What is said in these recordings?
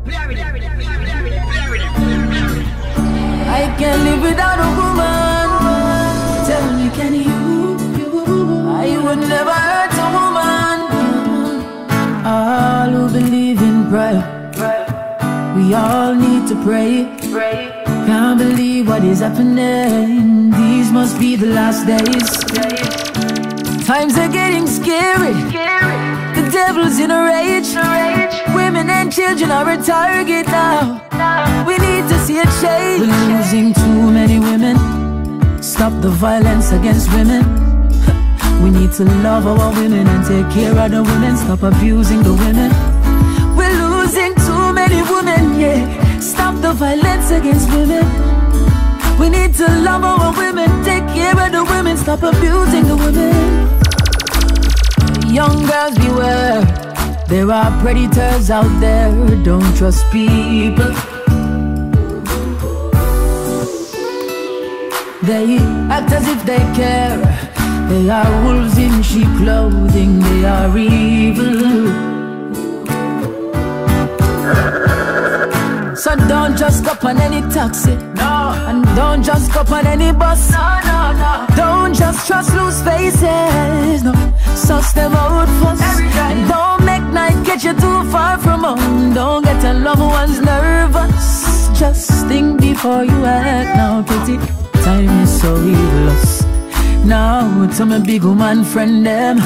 I can't live without a woman. Tell me, can you? I would never hurt a woman. All who believe in prayer, we all need to pray. Can't believe what is happening. These must be the last days. Times are getting scary. The devil's in a rage. Women and children are a target now. We need to see a change. We're losing too many women. Stop the violence against women. We need to love our women and take care of the women. Stop abusing the women. We're losing too many women, yeah. Stop the violence against women. We need to love our women, take care of the women. Stop abusing the women. Young girls beware. There are predators out there. Don't trust people. They act as if they care. They are wolves in sheep clothing. They are evil. So don't just go on any taxi, no. And don't just go on any bus, no. Don't just trust loose faces, no. Suss them out first. And don't make night get you too far from home. Don't get your loved ones nervous. Just think before you act now, pretty. Time is so evil. Now to my big woman friend them,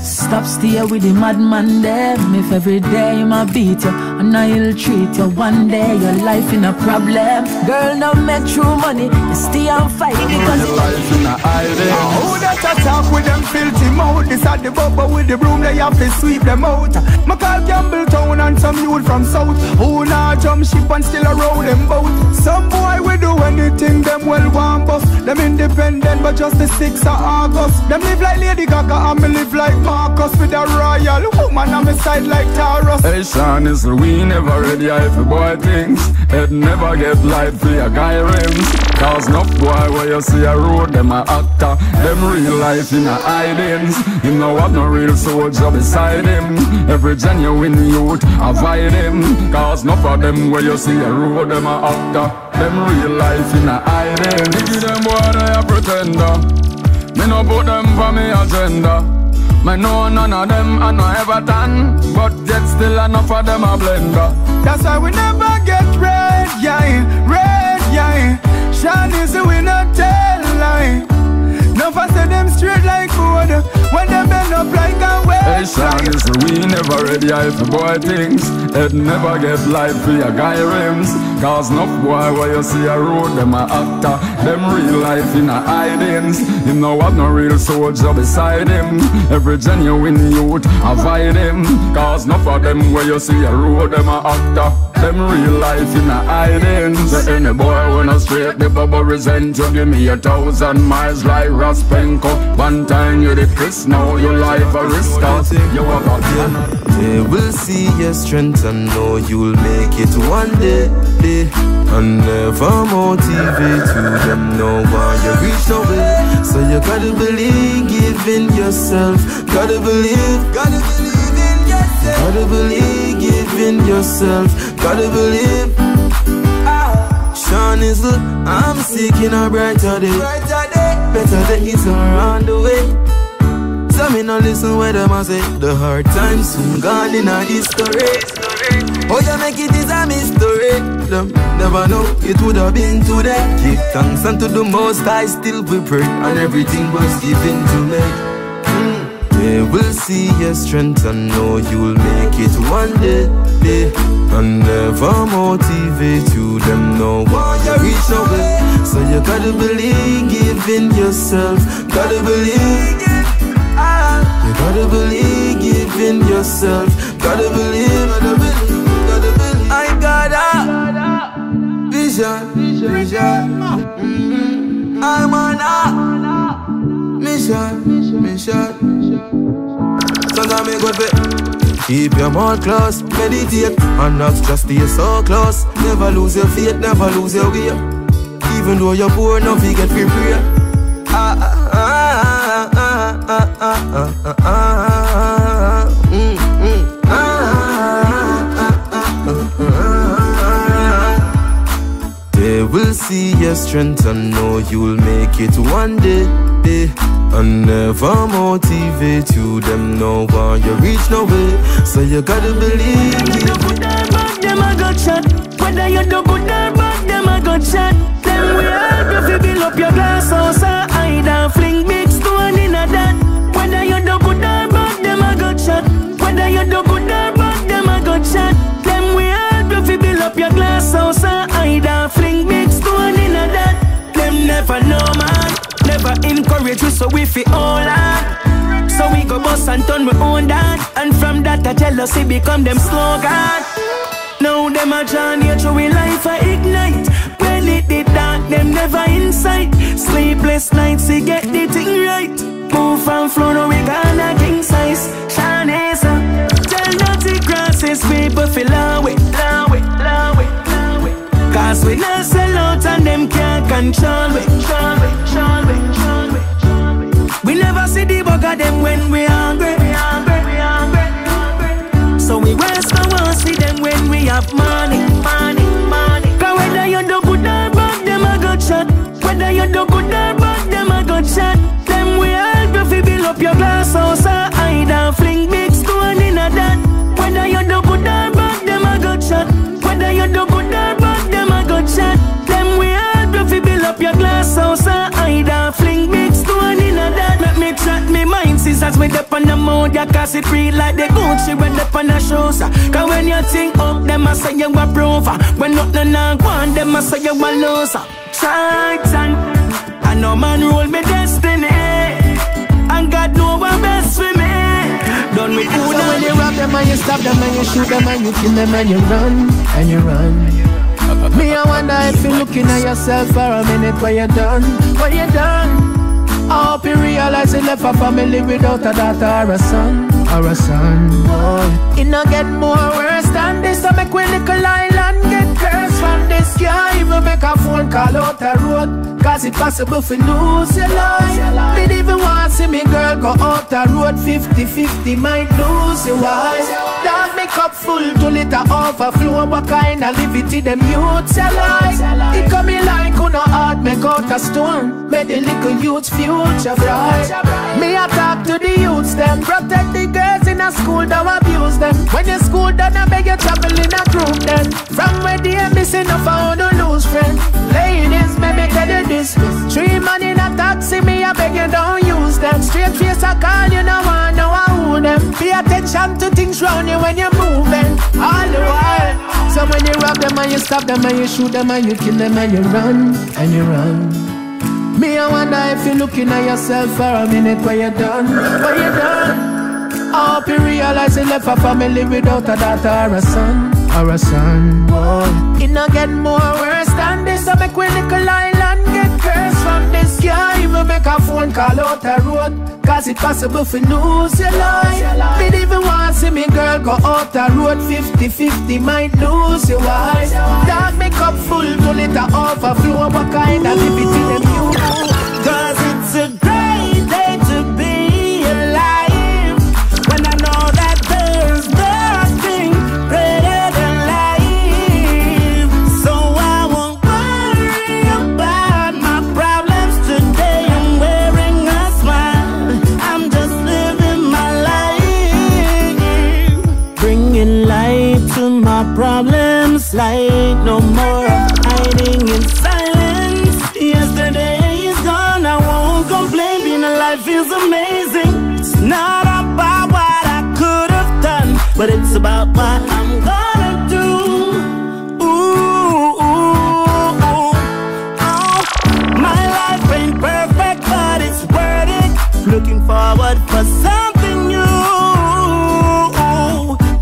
stop stay with the madman them. If every day you might beat you and I'll treat you, one day your life in a problem. Girl, no make true money, you stay and fight because your life in a hiding. Who that a talk with them filthy mouth? This at the bubble with the broom, they have to sweep them out. My call Campbelltown and some youth from south. Who not jump ship and still a roll them boat. Some boy will do anything them well want bust. Them independent but just the 6th of August. Them live like Lady Gaga and me live like Marcus. With a royal woman on my side like Taurus. Hey SEANIZZLE, we never ready for boy things. Head never get light for your guy rims. Cause no boy where you see a road, them a actor. Them real life in a hidings. Him no have no real soldier beside him. Every genuine youth avoid him. Cause no for them where you see a road, them a actor. Them real life in a hiding. Give them boy they a pretender. Me no put them for me agenda. Me know none of them are no Everton, but yet still enough of them a blender. That's why we never get red, yeah. SEANIZZLE we not tell lie. No for say them straight like wood when them bend up like a wave. Hey SEANIZZLE, we never ready for boy things. Head never get light for your guy rims. Cause no boy where you see a road, them a actor. Them real life in a hidings. Him no have no real soldier beside him. Every genuine youth avoid him. Cause no for them where you see a road, them a actor. Them real life in a hidings. Say any boy when I straight the bubble resent you. Give me 1,000 miles like Raspenko. One time you did Chris, now your life a risk. Cause you have a they will see your strength and know you'll make it one day. And never motivate you, them know why you reach nowhere. So you gotta believe in yourself. Gotta believe in yourself. Gotta believe in yourself. Gotta believe. SEANIZZLE, I'm seeking a brighter day. Better days are on the way. So me no listen where them a say. The hard times soon gone in a history. Oh, you make it is a mystery. Them never know it would have been today. Give thanks unto the Most High, still we pray, and everything was given to me. They will see your strength and know you'll make it one day. And never motivate you, them know why you reach away. So you gotta believe in yourself. Gotta believe. You gotta believe in yourself. Gotta believe, gotta believe. I got a vision. I'm on a mission. So now me good for keep your mouth closed, meditate, and not just stay so close. Never lose your faith, never lose your way. Even though you're poor, no forget free prayer. strength and know you'll make it one day. And never motivate you, them know why you reach nowhere. So you gotta believe it. Whether you do good or bad, them a got shot. Whether you do good or bad, them a got shot. Them we help you fi build up your glass house and hide and fling big stone in a that. Whether you do good or bad, them a got shot. Whether you do good or bad, them a got shot. Them we help you fi build up your glass house and hide and fling big stone in a that. Them never know, man. Never encourage you, so we fi all on. So we go bust and turn we own that. And from that the jealousy become them slogan. Now them a draw near to we life a ignite. When it did that, them never insight. Sleepless nights, we get the thing right. Move from floor, now we gonna king size. SEANIZZLE, tell naughty crosses, people feel away, away, away, away. Cause we not sell out and them can't control we. We never see the bug of them when we hungry. So we waste no one see them when we have money. Cause whether you do good or bad, them a good shot. Whether you do good or bad, them a good shot. Them we help you fi build up your glass house and hide and fling big stone in a that. Whether you do good or bad, them a good shot. Whether you do good or bad, them a good shot. Them we help you fi build up your glass house and hide and fling big stone in a that. Let me chat me mind scissors with up on the mouth, ya cause it read like the Gucci when up on the shoes. Cause when you think up, them a say you a prover. When nothing not want, them a say you a loser. Titan, I know man rule me destiny, and God know what best for me. Done with you now. When you rob them and you stop them and you shoot them and you kill them and you run, and you run. Me I wonder if you're looking at yourself for a minute. What you done, what you done? I hope you realize you left a family without a daughter or a son, or a son, boy. It no get more worse than this. So make we little island get cursed from this. Can't even make a phone call out the road, cause it's possible for lose your life. Me even want to see me girl go out the road 50-50, might lose your wife. Don't make up full to let it overflow. What kind of liberty them youths alive? It coming like who no heart make out a stone. Make the little youths future bright. Me I talk to the youths them. Protect the girls in a school, don't abuse them. When you school done, I beg you travel in a group then. From where the embassy no found to lose friend. Ladies, let me tell you this. 3 man in a taxi, me I beg you don't use them. Straight face I call you, no one know who them. Pay attention to things round you when you're moving all the while. So when you rob them and you stop them and you shoot them and you kill them and you run, and you run. Me I wonder if you're looking at yourself for a minute. What you done, what you done? I hope you realize you left a family without a daughter or a son, or a son, boy. It no get more worse than this. So make we little island get cursed from this. Can't even make a phone call out the road, cause it's possible for lose your life. Me even want to see me girl go out the road 50-50, might lose your wife. Dog make up full to let it overflow. What kind of liberty them you? Cause it's a great day to be alive. When I know that there's nothing greater than life. So I won't worry about my problems today. I'm wearing a smile, I'm just living my life. Bringing light to my problems, light, no more hiding in silence. Yesterday is gone, I won't complain. Being alive feels amazing. It's not about what I could have done, but it's about what I'm gonna do. Ooh, ooh, ooh. Oh, my life ain't perfect, but it's worth it. Looking forward for something new.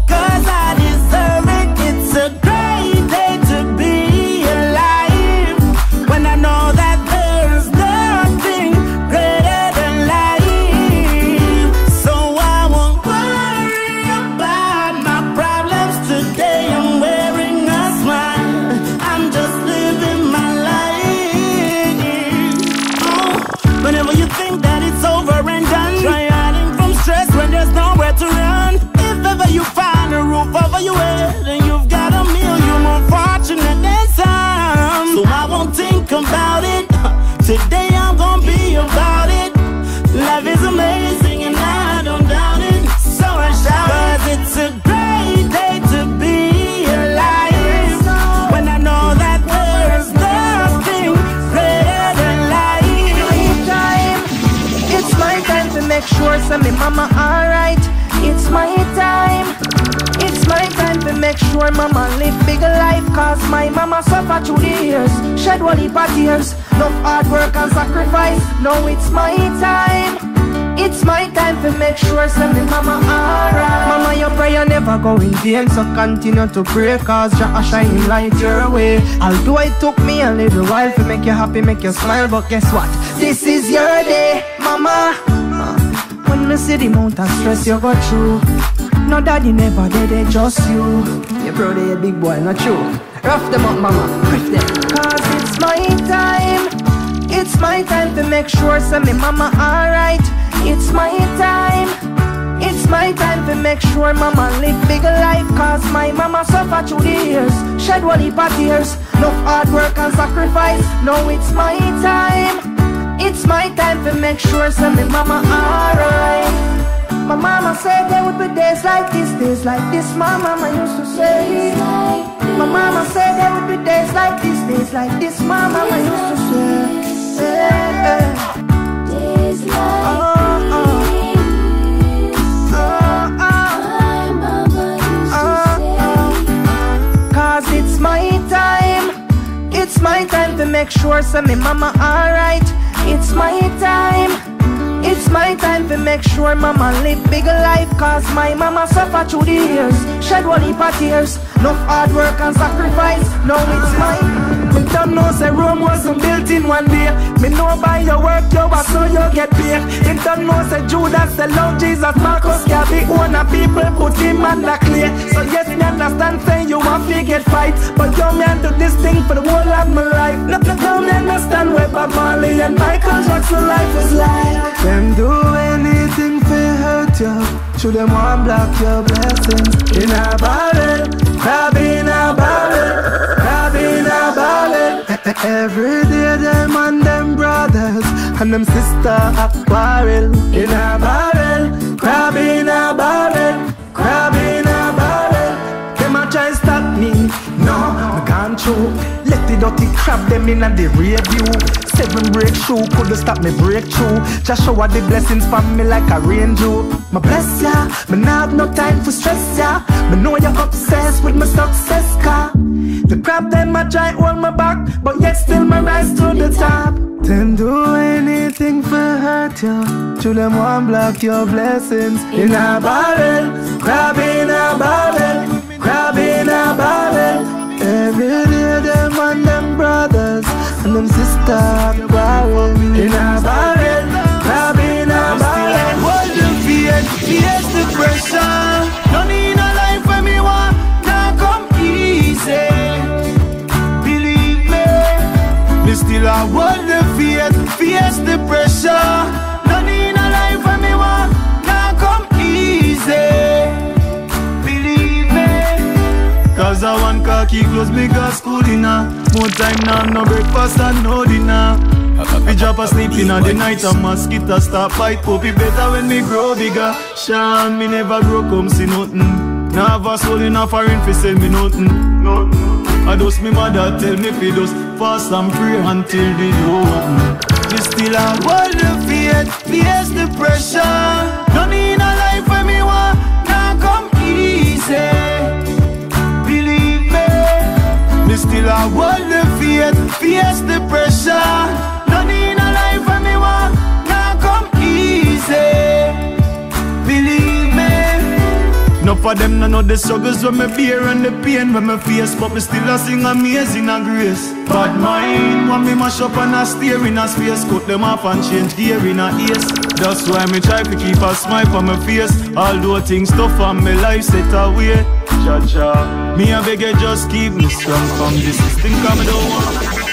Cause I deserve it. It's a great day to be alive. When I know that there's nothing greater than life. So I won't worry about my problems say me mama alright. It's my time. It's my time to make sure mama live bigger life. Cause my mama suffer through the years, shed one heap of tears, enough hard work and sacrifice. Now it's my time. It's my time to make sure say me mama alright. Mama, your prayer never go in vain, so continue to pray. Cause Jah shining light your way. Although it took me a little while to make you happy, make you smile, but guess what? This is your day, mama. When me see the amount of stress you go through, no daddy never did it, just you. Your brother, your big boy, not true. Rough them up, mama, quick them. Cause it's my time. It's my time to make sure say me mama alright. It's my time. It's my time to make sure mama live bigger life. Cause my mama suffer through the years, shed one heap of tears, enough hard work and sacrifice. Now it's my time. It's my time to make sure say me mama alright. My mama said there would be days like this, my mama used to say. My mama said there would be days like this, my mama used to say. Days like cause it's my time. It's my time to make sure say me mama alright. It's my time. It's my time to make sure mama live bigger life. Cause my mama suffer through the years, shed one heap of tears, enough hard work and sacrifice. Now it's mine. Me don't know say Rome wasn't built in one day. Me know by your work you work so you get paid. Me don't know say Judas the Lord Jesus Marcus can't be one of people put him under clay. So yes me understand say you want to get fight, but you me do this thing for the whole of my life. No me understand where Bob Marley and Michael Jackson life was like. Them do anything for hurt you, should them want block your blessings. In a barrel, crab in a barrel, crab in a barrel. Every day them and them brothers and them sister a quarrel. In a barrel, crab in a barrel, crab in a barrel. Them a try stop me, no, I can't choke. Let the dirty crab them in and the review. 7 breakthrough couldn't stop me breakthrough. Just shower the blessings for me like a rainbow. My bless ya, me nah have no time for stress ya. Me know you're obsessed with my success car. The crab them a try hold my back, but yet still me rise to the top. Them do anything for hurt you, to them want block your blessings. In a barrel, crab in a barrel, crab in a barrel. Every day them and them brothers and them sisters quarrel. In a barrel, crab in a barrel. Hold the fear, face the pressure. Don't need a life for me want, now come easy. Believe me, me still a hold the fear, face the pressure. Don't need a life for me want, now come easy. Cause I want khaki clothes, me got school dinner. More time now, no breakfast and no dinner. We drop asleep in the night and mosquitoes start bite. Hope it better when me grow bigger. Sean, me never grow come see nothing. Now have a soul in a foreign fi sell me nothing. I just me mother tell me fi just fast and pray until the door open. Me still a hold the faith, face the pressure. Don't need a life when me want, now come easy. Me still a hold the faith, face the pressure. No need a life for me want, now come easy. Believe me. No for them no know the struggles when me bear and the pain when me face, but me still a sing amazing and grace. Bad mind want me mash up and a steer in a space, cut them off and change gear in a ace. That's why me try to keep a smile on my face, although things tough and my life set away. Cha-cha. Me a beg you just keep me strong from this thing come don't want.